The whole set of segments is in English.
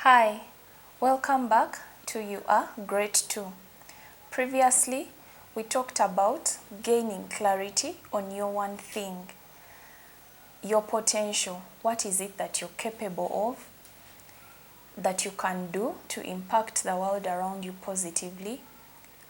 Hi, welcome back to You Are Great Too. Previously, we talked about gaining clarity on your one thing, your potential. What is it that you're capable of, that you can do to impact the world around you positively,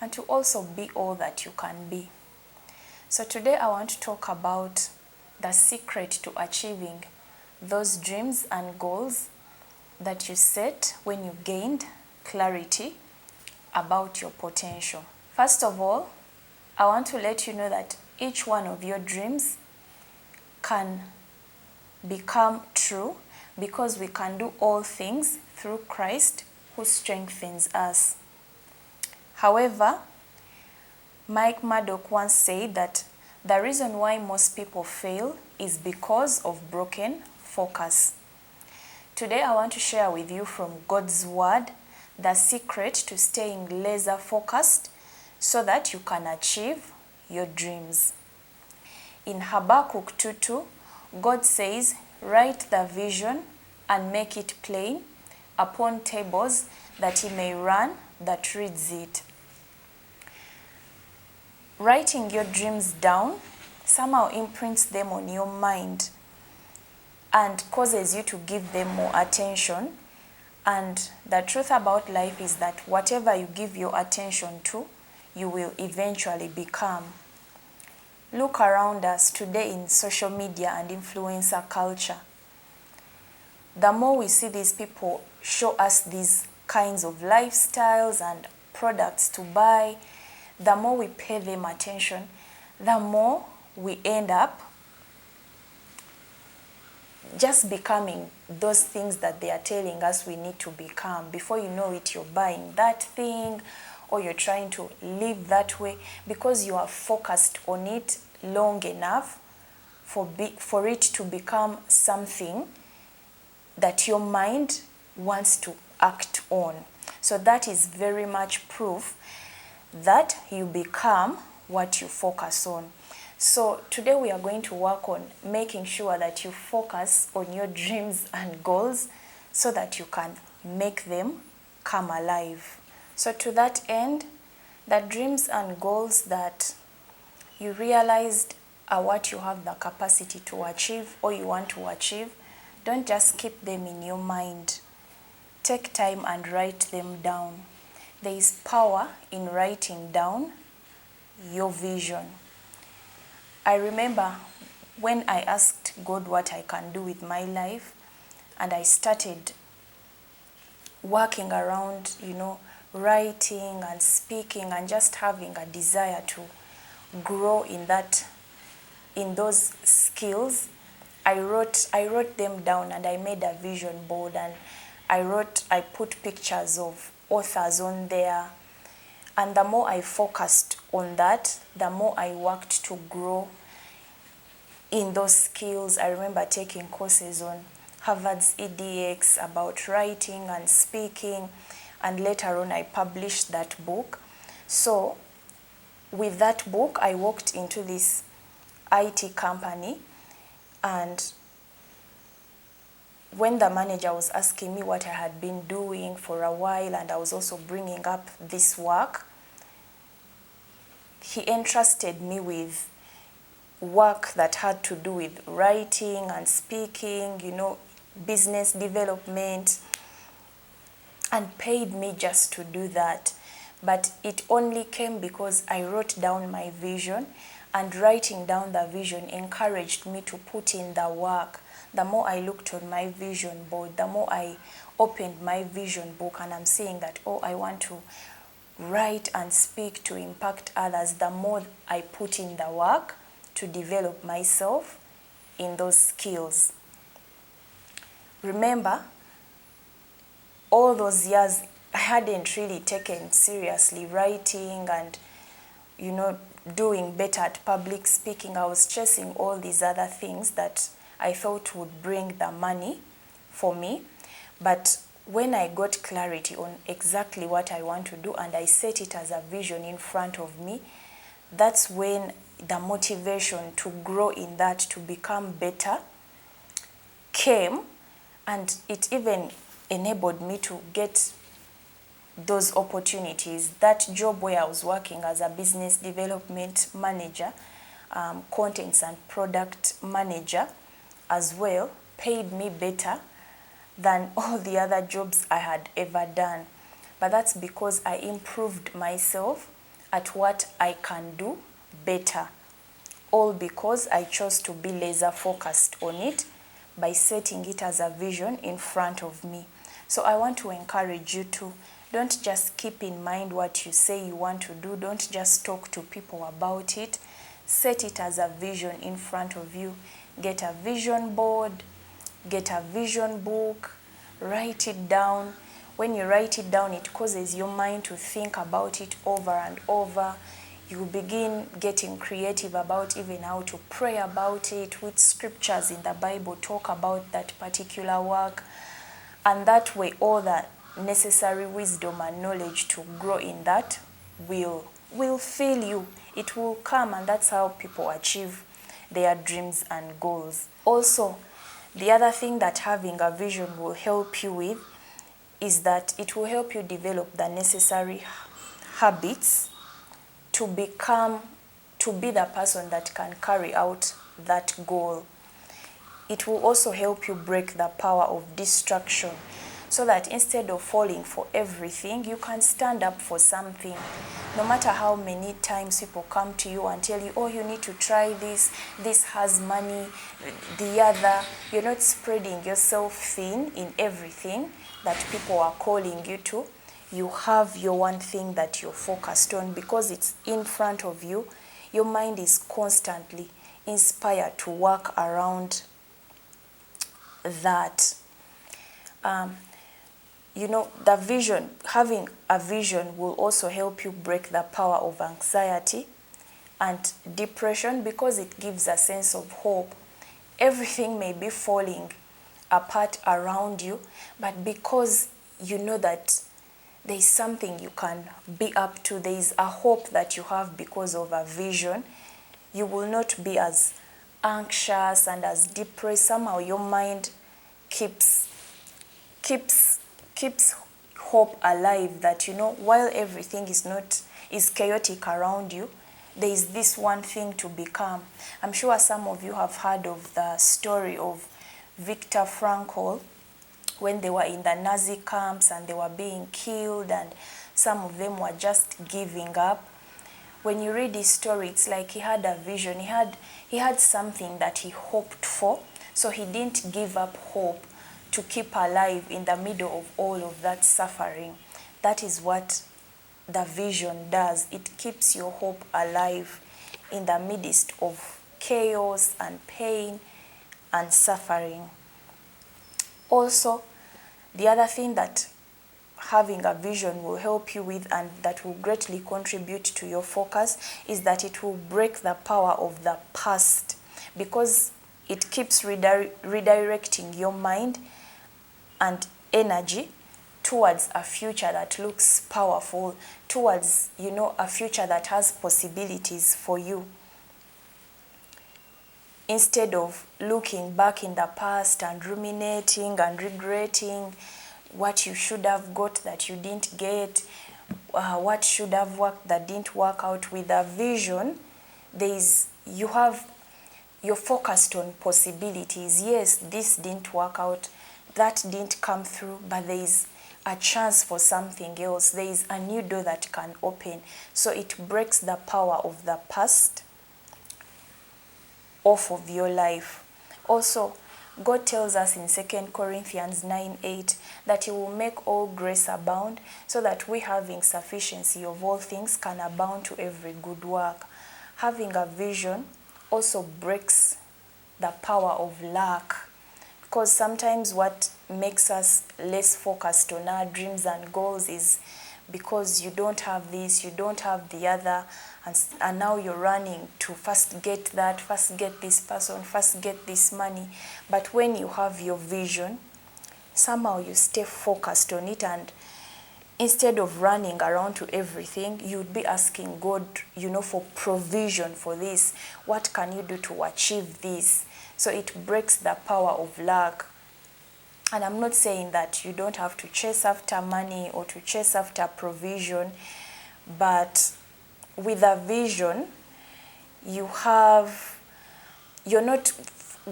and to also be all that you can be. So today I want to talk about the secret to achieving those dreams and goals that you set when you gained clarity about your potential. First of all, I want to let you know that each one of your dreams can become true because we can do all things through Christ who strengthens us. However, Mike Murdoch once said that the reason why most people fail is because of broken focus. Today I want to share with you from God's word the secret to staying laser focused so that you can achieve your dreams. In Habakkuk 2:2, God says, "Write the vision and make it plain upon tables that he may run that reads it." Writing your dreams down somehow imprints them on your mind and causes you to give them more attention. And the truth about life is that whatever you give your attention to, you will eventually become. Look around us today in social media and influencer culture. The more we see these people show us these kinds of lifestyles and products to buy, the more we pay them attention, the more we end up just becoming those things that they are telling us we need to become. Before you know it, you're buying that thing or you're trying to live that way because you are focused on it long enough for it to become something that your mind wants to act on. So that is very much proof that you become what you focus on. So today we are going to work on making sure that you focus on your dreams and goals so that you can make them come alive. So to that end, the dreams and goals that you realized are what you have the capacity to achieve or you want to achieve, don't just keep them in your mind. Take time and write them down. There is power in writing down your vision. I remember when I asked God what I can do with my life, and I started working around, writing and speaking and just having a desire to grow in those skills. I wrote them down and I made a vision board, and I put pictures of authors on there. And the more I focused on that, the more I worked to grow in those skills. I remember taking courses on Harvard's EDX about writing and speaking, and later on I published that book. So with that book, I walked into this IT company, and when the manager was asking me what I had been doing for a while, and I was also bringing up this work, he entrusted me with work that had to do with writing and speaking, business development, and paid me just to do that. But it only came because I wrote down my vision, and writing down the vision encouraged me to put in the work. The more I looked on my vision board, the more I opened my vision book, and I'm seeing that, I want to write and speak to impact others. The more I put in the work to develop myself in those skills. Remember, all those years I hadn't really taken seriously writing and, doing better at public speaking. I was chasing all these other things that I thought would bring the money for me. But when I got clarity on exactly what I want to do and I set it as a vision in front of me, that's when the motivation to grow in that, to become better, came. And it even enabled me to get those opportunities. That job where I was working as a business development manager, contents and product manager as well, paid me better than all the other jobs I had ever done. But that's because I improved myself at what I can do better. All because I chose to be laser focused on it by setting it as a vision in front of me. So I want to encourage you to don't just keep in mind what you say you want to do. Don't just talk to people about it. Set it as a vision in front of you. Get a vision board, get a vision book, write it down. When you write it down, it causes your mind to think about it over and over. You begin getting creative about even how to pray about it, which scriptures in the Bible talk about that particular work. And that way, all the necessary wisdom and knowledge to grow in that will fill you. It will come, and that's how people achieve their dreams and goals. Also, the other thing that having a vision will help you with is that it will help you develop the necessary habits to be the person that can carry out that goal. It will also help you break the power of distraction, so that instead of falling for everything, you can stand up for something. No matter how many times people come to you and tell you, oh, you need to try this, this has money, the other, you're not spreading yourself thin in everything that people are calling you to. You have your one thing that you're focused on because it's in front of you. Your mind is constantly inspired to work around that. The vision, having a vision will also help you break the power of anxiety and depression because it gives a sense of hope. Everything may be falling apart around you, but because you know that there is something you can be up to, there is a hope that you have because of a vision, you will not be as anxious and as depressed. Somehow your mind keeps hope alive that, while everything is chaotic around you, there is this one thing to become. I'm sure some of you have heard of the story of Viktor Frankl when they were in the Nazi camps and they were being killed and some of them were just giving up. When you read his story, it's like he had a vision. He had something that he hoped for, so he didn't give up hope to keep alive in the middle of all of that suffering. That is what the vision does. It keeps your hope alive in the midst of chaos and pain and suffering. Also, the other thing that having a vision will help you with and that will greatly contribute to your focus is that it will break the power of the past, because it keeps redirecting your mind and energy towards a future that looks powerful, towards, a future that has possibilities for you. Instead of looking back in the past and ruminating and regretting what you should have got that you didn't get, what should have worked that didn't work out. With a vision, you're focused on possibilities. Yes, this didn't work out, that didn't come through, but there is a chance for something else. There is a new door that can open. So it breaks the power of the past off of your life. Also, God tells us in 2 Corinthians 9:8 that he will make all grace abound, so that we, having sufficiency of all things, can abound to every good work. Having a vision also breaks the power of lack, because sometimes what makes us less focused on our dreams and goals is because you don't have this, you don't have the other, and now you're running to first get that, first get this person, first get this money. But when you have your vision, somehow you stay focused on it, and instead of running around to everything, you'd be asking God, for provision for this. What can you do to achieve this? So it breaks the power of lack. And I'm not saying that you don't have to chase after money or to chase after provision, but with a vision, you're not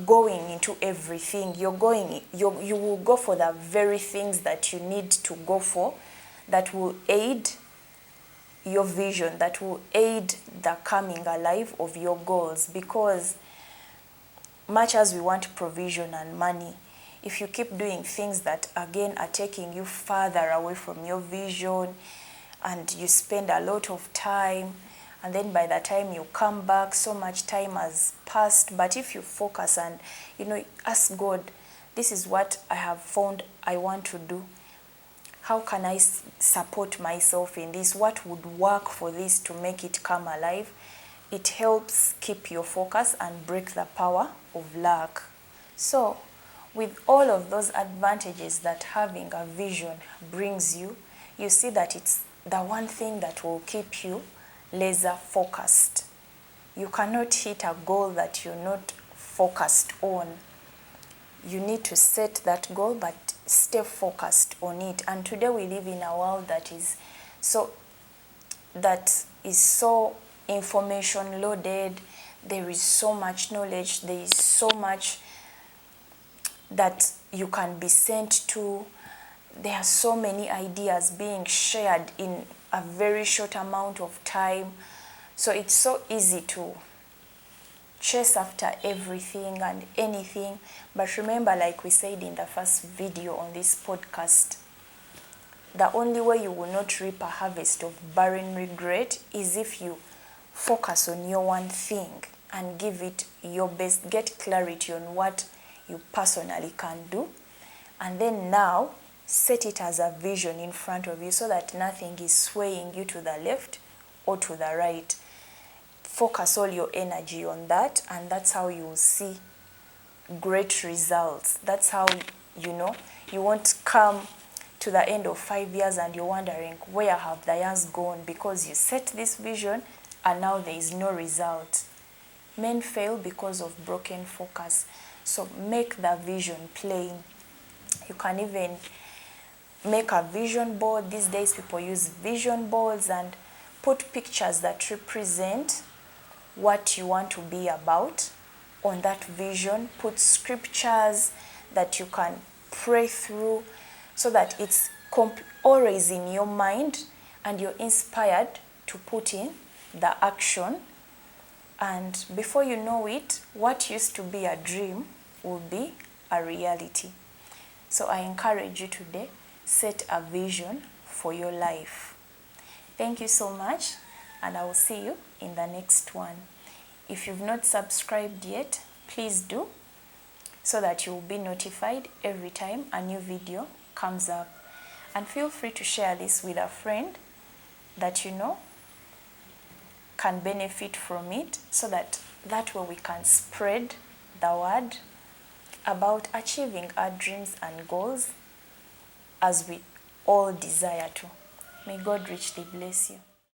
going into everything. You will go for the very things that you need to go for, that will aid your vision, that will aid the coming alive of your goals. Because much as we want provision and money, if you keep doing things that again are taking you further away from your vision, and you spend a lot of time, and then by the time you come back, so much time has passed. But if you focus and, ask God, this is what I have found I want to do. How can I support myself in this? What would work for this to make it come alive? It helps keep your focus and break the power of lack. So, with all of those advantages that having a vision brings you, you see that it's the one thing that will keep you laser focused. You cannot hit a goal that you're not focused on. You need to set that goal, but stay focused on it. And today we live in a world that is so information loaded. There is so much knowledge. There is so much that you can be sent to. There are so many ideas being shared in a very short amount of time. So it's so easy to chase after everything and anything. But remember, like we said in the first video on this podcast, the only way you will not reap a harvest of barren regret is if you focus on your one thing and give it your best. Get clarity on what you personally can do, and then now set it as a vision in front of you so that nothing is swaying you to the left or to the right. Focus all your energy on that, and that's how you will see great results. That's how, you won't come to the end of 5 years and you're wondering, where have the years gone? Because you set this vision and now there is no result. Men fail because of broken focus. So make the vision plain. You can even make a vision board. These days people use vision boards, and put pictures that represent what you want to be about on that vision. Put scriptures that you can pray through so that it's always in your mind and you're inspired to put in the action. And before you know it, what used to be a dream will be a reality. So I encourage you today, set a vision for your life. Thank you so much, and I will see you in the next one. If you've not subscribed yet, please do, so that you will be notified every time a new video comes up. And feel free to share this with a friend that you know can benefit from it, so that way we can spread the word about achieving our dreams and goals as we all desire to. May God richly bless you.